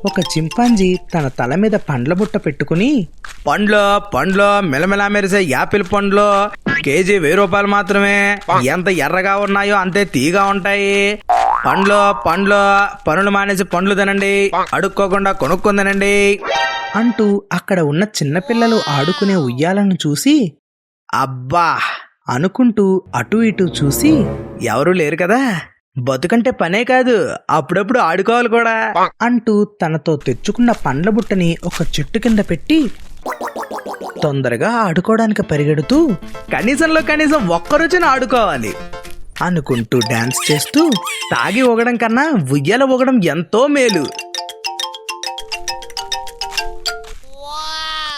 ఒక చింపాంజీ తన తల మీద పండ్ల బుట్ట పెట్టుకుని, పండ్లు మెలమెలా మెరిసే యాపిల్ పండ్లు కేజీ 1000 రూపాయలు మాత్రమే, ఎంత ఎర్రగా ఉన్నాయో అంతే తీగా ఉంటాయి, పండ్లు పనులు మానేసి పండ్లు తినండి, అడుక్కోకుండా కొనుక్కొని తినండి అంటూ అక్కడ ఉన్న చిన్నపిల్లలు ఆడుకునే ఉయ్యాలను చూసి అబ్బా అనుకుంటూ అటూ ఇటూ చూసి, ఎవరూ లేరు కదా, బతుకంటే పనే కాదు అప్పుడప్పుడు ఆడుకోవాలి కూడా అంటూ తనతో తెచ్చుకున్న పండ్ల బుట్టని ఒక చెట్టు కింద పెట్టి తొందరగా ఆడుకోవడానికి పరిగెడుతూ కనీసం ఒక్కరోజున ఆడుకోవాలి అనుకుంటూ డాన్స్ చేస్తూ, తాగి ఊగడం కన్నా ఉయ్యాల ఊగడం ఎంతో మేలు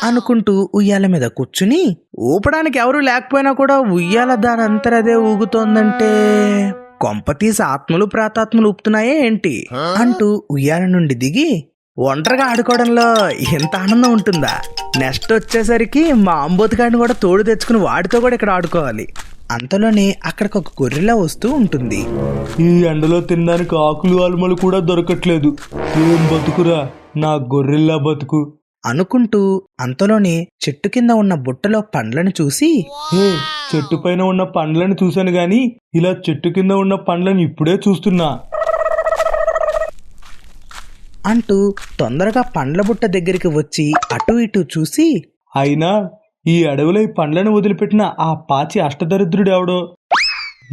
అనుకుంటూ ఉయ్యాల మీద కూర్చుని, ఊపడానికి ఎవరూ లేకపోయినా కూడా ఉయ్యాల దానంతరదే ఊగుతోందంటే కొంపతీసి ఆత్మలు ప్రాతాత్మలు ఊపుతున్నాయే ఏంటి అంటూ ఉయ్యాల నుండి దిగి, ఒంటరిగా ఆడుకోవడంలో ఎంత ఆనందం ఉంటుందా, నెక్స్ట్ వచ్చేసరికి మా అంబోతుగాడిని కూడా తోడు తెచ్చుకుని వాడితో కూడా ఇక్కడ ఆడుకోవాలి. అంతలోనే అక్కడికి ఒక గొర్రెలా వస్తూ ఉంటుంది. ఈ ఎండలో తినడానికి ఆకులు అలుమలు కూడా దొరకట్లేదు, ఏం బతుకురా నా గొర్రెల్లా బతుకు అనుకుంటూ అంతలోనే చెట్టు కింద ఉన్న బుట్టలో పండ్లను చూసి, చెట్టు పైన ఉన్న పండ్లను చూశాను గాని ఇలా చెట్టు కింద ఉన్న పండ్లను ఇప్పుడే చూస్తున్నా అంటూ తొందరగా పండ్ల బుట్ట దగ్గరికి వచ్చి అటు ఇటు చూసి, అయినా ఈ అడవిలో ఈ పండ్లను వదిలిపెట్టిన ఆ పాచి అష్టదరిద్రుడు ఎవడో,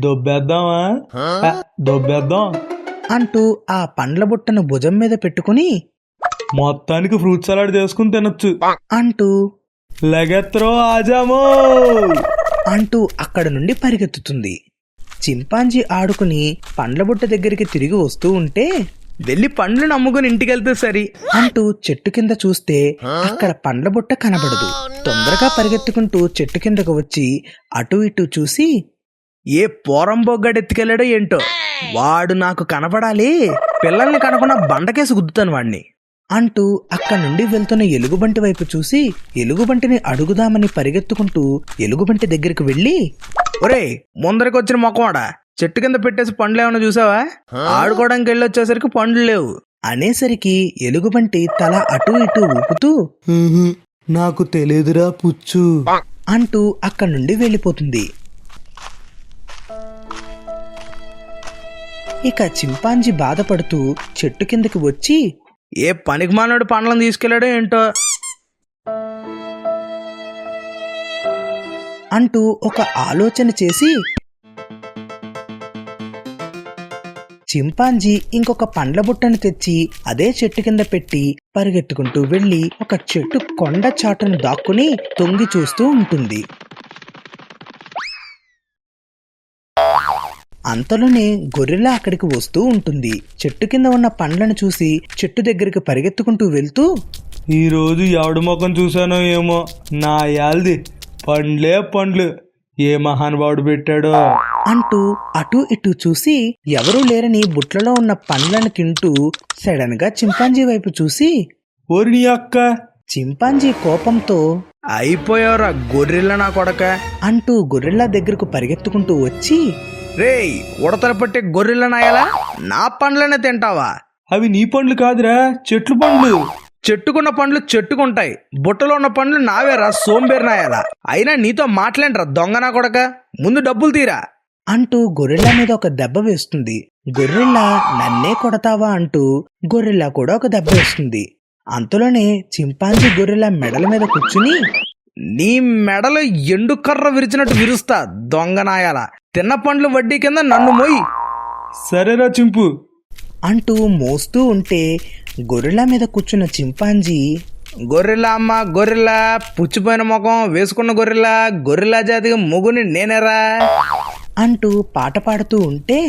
దొబ్బేద్దాం అంటూ ఆ పండ్ల బుట్టను భుజం మీద పెట్టుకుని మొత్తానికి ఫ్రూట్ సలాడ్ చేసుకుని తినొచ్చు అంటూ లగెత్రో ఆజామో అంటూ అక్కడ నుండి పరిగెత్తుతుంది. చింపాంజీ ఆడుకుని పండ్ల బుట్ట దగ్గరికి తిరిగి వస్తూ ఉంటే, వెళ్ళి పండ్లు నమ్ముకుని ఇంటికెళ్తే సరి అంటూ చెట్టు కింద చూస్తే అక్కడ పండ్ల బుట్ట కనబడదు. తొందరగా పరిగెత్తుకుంటూ చెట్టు కిందకు వచ్చి అటు ఇటు చూసి, ఏ పోరంబొగ్గడెత్తుకెళ్ళాడో ఏంటో, వాడు నాకు కనపడాలి, పిల్లల్ని కనకుండా బండకేసి గుద్దుతాను వాడిని అంటూ అక్కడి నుండి వెళ్తున్న ఎలుగుబంటి వైపు చూసి ఎలుగుబంటిని అడుగుదామని పరిగెత్తుకుంటూ ఎలుగుబంటి దగ్గరికి వెళ్ళి, ఒరే ముందరికి వచ్చిన మొక్కవాడా, చెట్టు కింద పెట్టేసి పండ్లు ఏమైనా చూసావా, ఆడుకోవడానికి వెళ్ళొచ్చేసరికి పండ్లు లేవు అనేసరికి ఎలుగుబంటి తల అటూ ఇటూ ఊపుతూ నాకు తెలియదురా పుచ్చు అంటూ అక్కడి నుండి వెళ్ళిపోతుంది. ఇక చింపాంజీ బాధపడుతూ చెట్టు కిందకి వచ్చి, ఏ పనికిమాలినోడు పండ్లను తీసుకెళ్లాడో ఏంటో అంటూ ఒక ఆలోచన చేసి చింపాంజీ ఇంకొక పండ్ల బుట్టను తెచ్చి అదే చెట్టు కింద పెట్టి పరిగెత్తుకుంటూ వెళ్లి ఒక చెట్టు కొండ చాటును దాక్కుని తొంగి చూస్తూ ఉంటుంది. అంతలోనే గొర్రెలా అక్కడికి వస్తూ ఉంటుంది. చెట్టు కింద ఉన్న పండ్లను చూసి చెట్టు దగ్గరికి పరిగెత్తుకుంటూ వెళ్తూ, ఈ రోజు ఎవడి ముఖం చూశానో ఏమో, నా యాల్ది పండ్లే పండ్లు, ఏ మహానుభావుడు పెట్టాడో అంటూ అటూ ఇటూ చూసి ఎవరూ లేరని బుట్లలో ఉన్న పండ్లను తింటూ సడన్ గా చింపాంజీ వైపు చూసి, ఓరి అక్క, చింపాంజీ కోపంతో అయిపోయావురా గొర్రెల్లా నా కొడక అంటూ గొర్రెల్లా దగ్గరకు పరిగెత్తుకుంటూ వచ్చి, రేయ్ ఉడతలు పట్టే గొర్రెల నాయాలా, నా పండ్లనే తింటావా, అవి నీ పండ్లు కాదురా చెట్లు పండ్లు, చెట్టుకున్న పండ్లు చెట్టుకుంటాయి, బుట్టలో ఉన్న పండ్లు నావేరా సోంబేరు నాయాలా, అయినా నీతో మాట్లాడరా దొంగ నా కొడక, ముందు డబ్బులు తీరా అంటూ గొర్రెల్లా మీద ఒక దెబ్బ వేస్తుంది. గొర్రెల్లా నన్నే కొడతావా అంటూ గొర్రెల్లా కూడా ఒక దెబ్బ వేస్తుంది. అంతలోనే చింపాంజీ గొర్రెల్లా మెడల మీద కూర్చుని, నీ మెడలో ఎండు కర్ర విరిచినట్టు విరుస్తా దొంగనాయాల, తిన్న పండ్లు వడ్డీ కింద నన్ను మోయి, సరేరా చింపు అంటూ మోస్తూ ఉంటే గొర్రెల మీద కూర్చున్న చింపాంజీ, గొర్రెలా అమ్మ గొర్రెలా, పుచ్చిపోయిన ముఖం వేసుకున్న గొర్రెలా జాతిగా మొగుని నేనేరా అంటూ పాట పాడుతూ ఉంటే,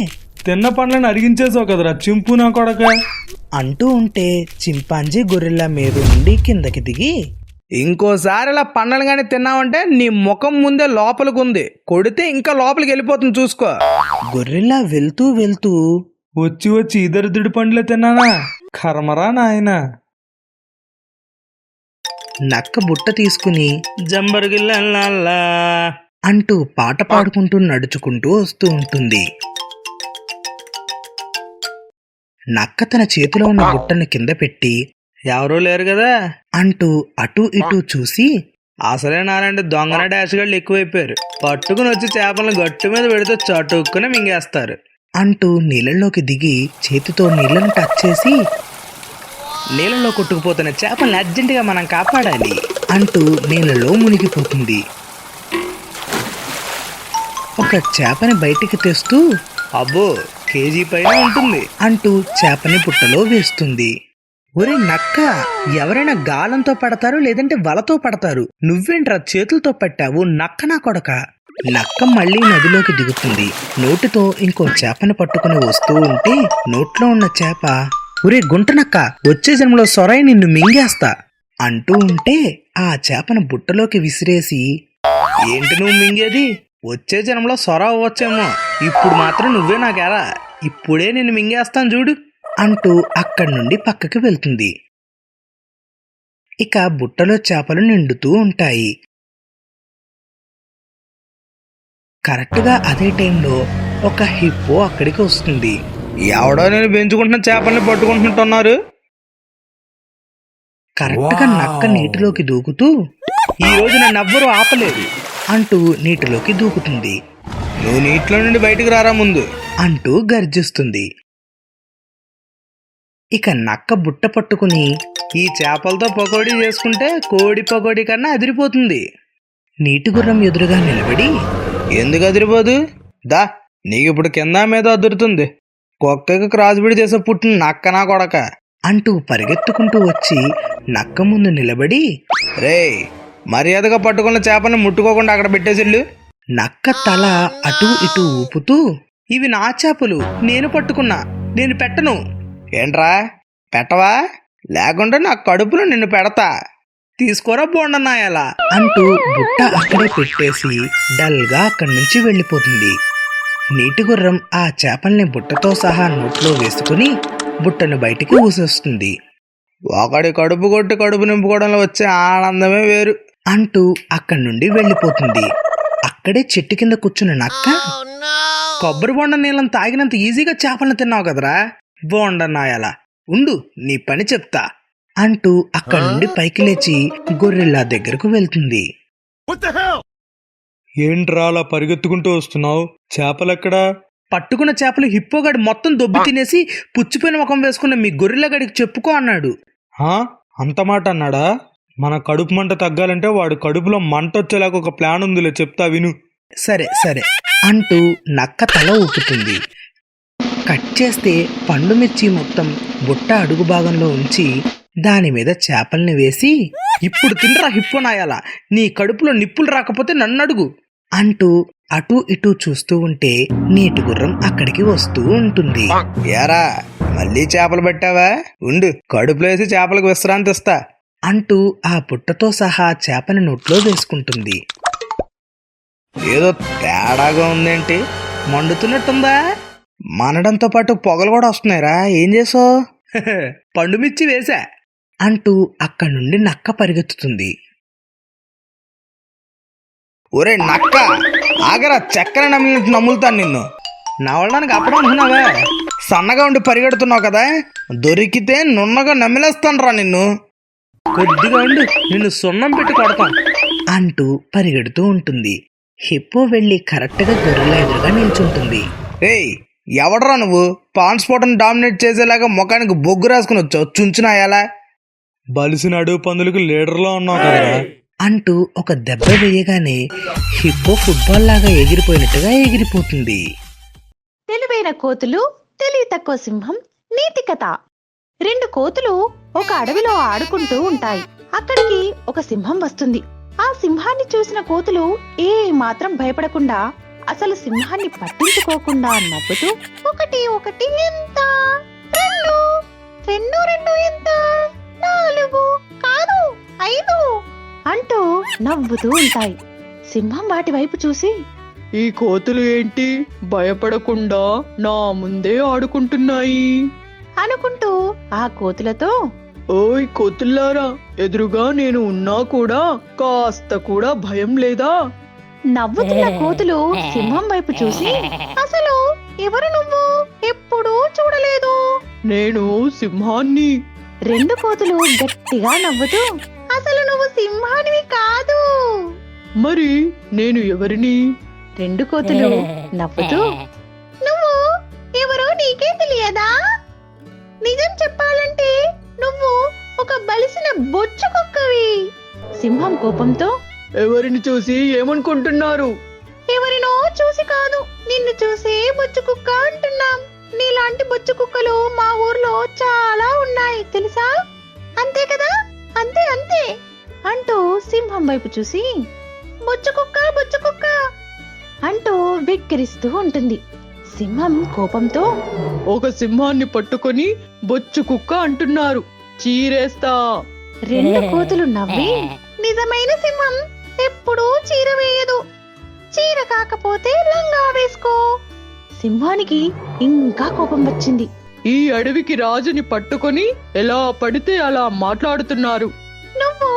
తిన్న పండ్లను అరిగించేసావు కదరా చింపు నా కొడక అంటూ ఉంటే చింపాంజీ గొర్రెల మీద నుండి కిందకి దిగి, ఇంకోసారి ఇలా పండ్లను కానీ తిన్నావంటే నీ ముఖం ముందే లోపలికి ఉంది, కొడితే ఇంకా లోపలికి వెళ్ళిపోతుంది చూసుకో. గొర్రెలా వెళ్తూ వెళ్తూ వచ్చి దరిద్రుడి పండ్లే తిన్నానా, కర్మరా నాయన. నక్క బుట్ట తీసుకుని జంబరగిల్లా అంటూ పాట పాడుకుంటూ నడుచుకుంటూ వస్తూ ఉంటుంది. నక్క తన చేతిలో ఉన్న బుట్టను కింద పెట్టి ఎవరూ లేరు కదా అంటూ అటూ ఇటూ చూసి అసలే నాలంటే దొంగన డాష్ గాళ్ళు ఎక్కువైపోయారు. పట్టుకుని వచ్చి చేపలను గట్టు మీద పెడితే చటుక్కుని మింగేస్తారు అంటూ నీళ్ళలోకి దిగి చేతితో నీళ్లను టచ్ చేసి నీళ్ళలో కొట్టుకుపోతున్న చేపల్ని అర్జెంటుగా మనం కాపాడాలి అంటూ నీళ్ళలో మునిగిపోతుంది. ఒక చేపని బయటికి తెస్తూ అబ్బో కేజీ పైన ఉంటుంది అంటూ చేపని బుట్టలో వేస్తుంది. ఒరే నక్క, ఎవరైనా గాలంతో పడతారు లేదంటే వలతో పడతారు, నువ్వేంట్రా చేతులతో పట్టావు నక్క నా కొడక. నక్క మళ్ళీ నదిలోకి దిగుతుంది. నోటితో ఇంకో చేపని పట్టుకుని వస్తూ ఉంటే నోట్లో ఉన్న చేప ఒరే గుంట నక్క, వచ్చే జన్మలో సొరై నిన్ను మింగేస్తా అంటూ ఉంటే ఆ చేపను బుట్టలోకి విసిరేసి ఏంటి నువ్వు మింగేది? వచ్చే జనంలో సొర అవ్వచ్చేమో, ఇప్పుడు మాత్రం నువ్వే నాకెలా, ఇప్పుడే నిన్ను మింగేస్తాను చూడు అంటూ అక్కడి నుండి పక్కకి వెళ్తుంది. ఇక బుట్టలో చేపలు నిండుతూ ఉంటాయి. కరెక్ట్గా అదే టైంలో ఒక హిప్పో అక్కడికి వస్తుంది. ఎవడో నేను పెంచుకుంటున్న చేపల్ని పట్టుకుంటున్నట్టున్నారు. కరెక్ట్గా నక్క నీటిలోకి దూకుతూ ఈ రోజు నన్ను ఎవ్వరూ ఆపలేదు అంటూ నీటిలోకి దూకుతుంది. నువ్వు నీటిలో నుండి బయటికి రారా ముందు అంటూ గర్జిస్తుంది. ఇక నక్క బుట్ట పట్టుకుని ఈ చేపలతో పకోడీ చేసుకుంటే కోడి పకోడీ కన్నా అదిరిపోతుంది. నీటి గుర్రం ఎదురుగా నిలబడి ఎందుకు అదిరిపోదు? దా నీకు ఇప్పుడు కింద మీద అదురుతుంది. కుక్కకి క్రాస్బిడ్ చేసే పుట్టిన నక్క నా కొడక అంటూ పరిగెత్తుకుంటూ వచ్చి నక్క ముందు నిలబడి రేయ్, మర్యాదగా పట్టుకున్న చేపని ముట్టుకోకుండా అక్కడ పెట్టేసిళ్ళు. నక్క తల అటూ ఇటూ ఊపుతూ ఇవి నా చేపలు, నేను పట్టుకున్నా, నేను పెట్టను. ఏంట్రా పెట్టవా? లేకుంటే నా కడుపులో నిన్ను పెడతా, తీసుకోరా బోండన్నాయలా అంటూ బుట్ట అక్కడే పెట్టేసి డల్గా అక్కడి నుంచి వెళ్ళిపోతుంది. నీటి గుర్రం ఆ చేపల్ని బుట్టతో సహా నోట్లో వేసుకుని బుట్టను బయటికి ఊసేస్తుంది. ఒకడి కడుపు కొట్టి కడుపు నింపుకోవడంలో వచ్చే ఆనందమే వేరు అంటూ అక్కడి నుండి వెళ్ళిపోతుంది. అక్కడే చెట్టు కింద కూర్చున్న నక్క కొబ్బరి బొండ నీళ్ళని తాగినంత ఈజీగా చేపలను తిన్నావు కదరా బోండన్నాయలా, ఉండు నీ పని చెప్తా అంటూ అక్కడి నుండి పైకి లేచి గొర్రెల్లా దగ్గరకు వెళ్తుంది. ఏంట్రా అలా పరిగెత్తుకుంటూ వస్తున్నావు? చేపలెక్కడా? పట్టుకున్న చేపలు హిప్పోగాడి మొత్తం దొబ్బి తినేసి పుచ్చిపోయిన ముఖం వేసుకున్న మీ గొర్రెలగాడికి చెప్పుకో అన్నాడు. అంత మాట అన్నాడా? మన కడుపు మంట తగ్గాలంటే వాడు కడుపులో మంట వచ్చేలాగా ఒక ప్లాన్ ఉందిలే, చెప్తా విను. సరే సరే అంటూ నక్క తల ఊపుతుంది. కట్ చేస్తే పండు మిర్చి మొత్తం బుట్ట అడుగు భాగంలో ఉంచి దాని మీద చేపల్ని వేసి ఇప్పుడు తినరా హిప్పోనాయాలా, నీ కడుపులో నిప్పులు రాకపోతే నన్ను అడుగు అంటూ అటూ ఇటూ చూస్తూ ఉంటే నీటి గుర్రం అక్కడికి వస్తూ ఉంటుంది. ఏరా మళ్ళీ చేపలు పెట్టావా? ఉండు కడుపులో వేసి చేపలకు విశ్రాంతి ఇస్తా అంటూ ఆ బుట్టతో సహా చేపని నోట్లో వేసుకుంటుంది. ఏదో తేడాగా ఉందేంటి? మండుతున్నట్టుందా? మనడంతో పాటు పొగలు కూడా వస్తున్నాయిరా, ఏం చేసావు? పండు మిర్చి వేసా అంటూ అక్కడి నుండి నక్క పరిగెత్తుతుంది. ఒరే నక్క, ఆగరా, చక్కెర నమ్మినట్టు నమ్ములుతాను నిన్ను. నవ్వడానికి అప్పుడు అనుకున్నావా? సన్నగా ఉండి పరిగెడుతున్నావు కదా, దొరికితే నున్నగా నమ్మిలేస్తాను రా నిన్ను. కొద్దిగా ఉండి నిన్ను సున్నం పెట్టి కొడతాం అంటూ పరిగెడుతూ ఉంటుంది. హిప్పో వెళ్ళి కరెక్ట్గా గొర్రెల ఎదురుగా నిల్చుంటుంది. ఏయ్ ఎవడరా నువ్వు? పాన్స్పోర్ట్ని డామినేట్ చేసేలాగా ముఖానికి బొగ్గు రాసుకుని వచ్చావు చుంచునాయాలా? బలిసిన అడుగు పందులకు లీడర్లో ఉన్నావు కదా అంటూ ఒక దెబ్బ వేయగానే హిప్పో ఫుట్బాల్ లాగా ఎగిరిపోయినట్టుగా ఎగిరిపోతుంది. తెలివైన కోతులు, తెలివి తక్కువ సింహం, నీతి కథ. 2 కోతులు ఒక అడవిలో ఆడుకుంటూ ఉంటాయి. అక్కడికి ఒక సింహం వస్తుంది. ఆ సింహాన్ని చూసిన కోతులు ఏ మాత్రం భయపడకుండా, అసలు సింహాన్ని పట్టించుకోకుండా నవ్వుతూ 1 1 ఎంత, 2 2 2 ఎంత, 4 కాదు 5 అంటూ నవ్వుతూ ఉంటాయి. సింహం వాటి వైపు చూసి ఈ కోతులు ఏంటి భయపడకుండా నా ముందే ఆడుకుంటున్నాయి అనుకుంటూ ఆ కోతులతో ఓయ్ కోతుల్లారా, ఎదురుగా నేను ఉన్నా కూడా కాస్త కూడా భయం లేదా? నవ్వుతున్న కోతులు సింహం వైపు చూసి అసలు ఎవరు నువ్వు? ఎప్పుడూ చూడలేదు నేను సింహాన్ని. రెండు కోతులు గట్టిగా నవ్వుతూ, అసలు నువ్వు సింహానివి కాదు. మరి నేను ఎవరిని? రెండు కోతులు నవ్వుతూ, నువ్వు ఎవరో నీకే తెలియదా? నిజం చెప్పాలంటే నువ్వు ఒక బలిసిన బొచ్చు కుక్కవి. సింహం కోపంతో, ఎవరిని చూసి ఏమనుకుంటున్నారు? ఎవరినో చూసి కాదు, నిన్ను చూసే బొచ్చు కుక్క అంటున్నాం. నీలాంటి బొచ్చు కుక్కలు మా ఊర్లో చాలా ఉన్నాయి తెలుసా? అంతే కదా? అంతే అంతే అంటూ సింహం వైపు చూసి, బొచ్చు కుక్క అంటూ వెక్కిరిస్తూ ఉంటుంది. సింహం కోపంతో, ఒక సింహాన్ని పట్టుకొని బొచ్చు కుక్క అంటున్నారు, చీరేస్తా. రెండు కోతులు నవ్వి, నిజమైన సింహం ఎప్పుడూ చీర వేయదు. చీర కాకపోతే లంగా వేసుకో. సింహానికి ఇంకా కోపం వచ్చింది. ఈ అడవికి రాజుని పట్టుకొని ఎలా పడితే అలా మాట్లాడుతున్నారు. నువ్వు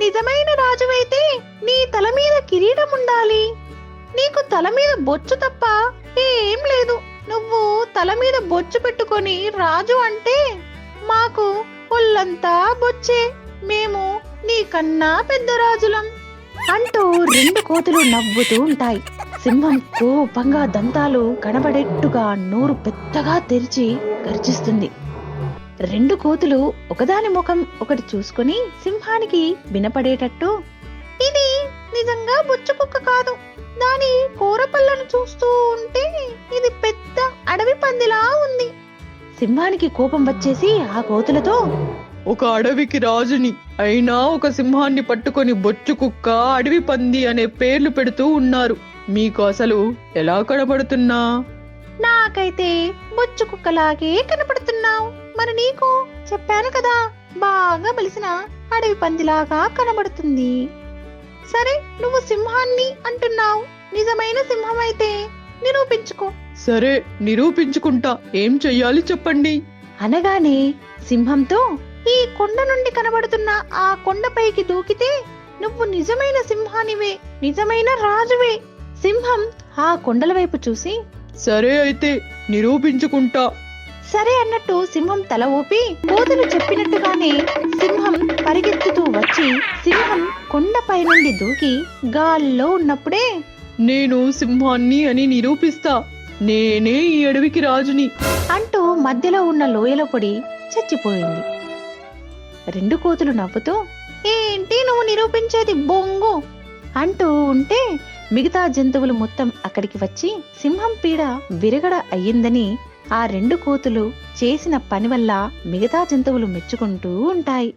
నిజమైన రాజువైతే నీ తల మీద కిరీటం ఉండాలి. నీకు తల మీద బొచ్చు తప్ప ఏం లేదు. నువ్వు తల మీద బొచ్చు పెట్టుకొని రాజు అంటే మాకు ఒళ్ళంతా బొచ్చే. మేము నీకన్నా పెద్ద రాజులం అంటూ రెండు కోతులు నవ్వుతూ ఉంటాయి. సింహం కోపంగా దంతాలు కనబడేట్టుగా నోరు పెద్దగా తెరిచి గర్జిస్తుంది. రెండు కోతులు ఒకదాని ముఖం ఒకటి చూసుకుని సింహానికి వినపడేటట్టు, ఇది నిజంగా బొచ్చు కుక్క కాదు. దాని కూరపళ్ళను చూస్తూ ఉంటే ఇది పెద్ద అడవి పందిలా ఉంది. సింహానికి కోపం వచ్చేసి ఆ కోతులతో, ఒక అడవికి రాజుని అయినా ఒక సింహాన్ని పట్టుకొని బొచ్చు కుక్క, అడవి పంది అనే పేర్లు పెడుతూ ఉన్నారు. మీకు అసలు ఎలా కనబడుతున్నా? నాకైతే బొచ్చు కుక్కలాగే కనపడుతున్నావు. మరి నీకు చెప్పాను కదా, బాగా బలిసిన అడవి పందిలాగా కనబడుతుంది. సరే, నువ్వు సింహాన్ని అంటున్నావు. నిజమైన సింహం అయితే నిరూపించుకో. సరే, నిరూపించుకుంటా. ఏం చెయ్యాలి చెప్పండి? అనగానే సింహంతో, ఈ కొండ నుండి కనబడుతున్న ఆ కొండపైకి దూకితే నువ్వు నిజమైన సింహానివే, నిజమైన రాజువే. సింహం ఆ కొండల వైపు చూసి, సరే అయితే నిరూపించుకుంటా. సరే అన్నట్టు సింహం తల ఊపి, కోతులు చెప్పినట్టుగానే సింహం పరిగెత్తుతూ వచ్చి సింహం కొండపై నుండి దూకి గాల్లో ఉన్నప్పుడే, నేను సింహాన్ని అని నిరూపిస్తా. నేనే ఈ అడవికి రాజుని అంటూ మధ్యలో ఉన్న లోయలో పడి చచ్చిపోయింది. రెండు కోతులు నవ్వుతూ, ఏంటి నువ్వు నిరూపించేది బొంగు అంటూ ఉంటే మిగతా జంతువులు మొత్తం అక్కడికి వచ్చి సింహం పీడ విరగడ అయ్యిందని ఆ రెండు కోతులు చేసిన పని వల్ల మిగతా జంతువులు మెచ్చుకుంటూ ఉంటాయి.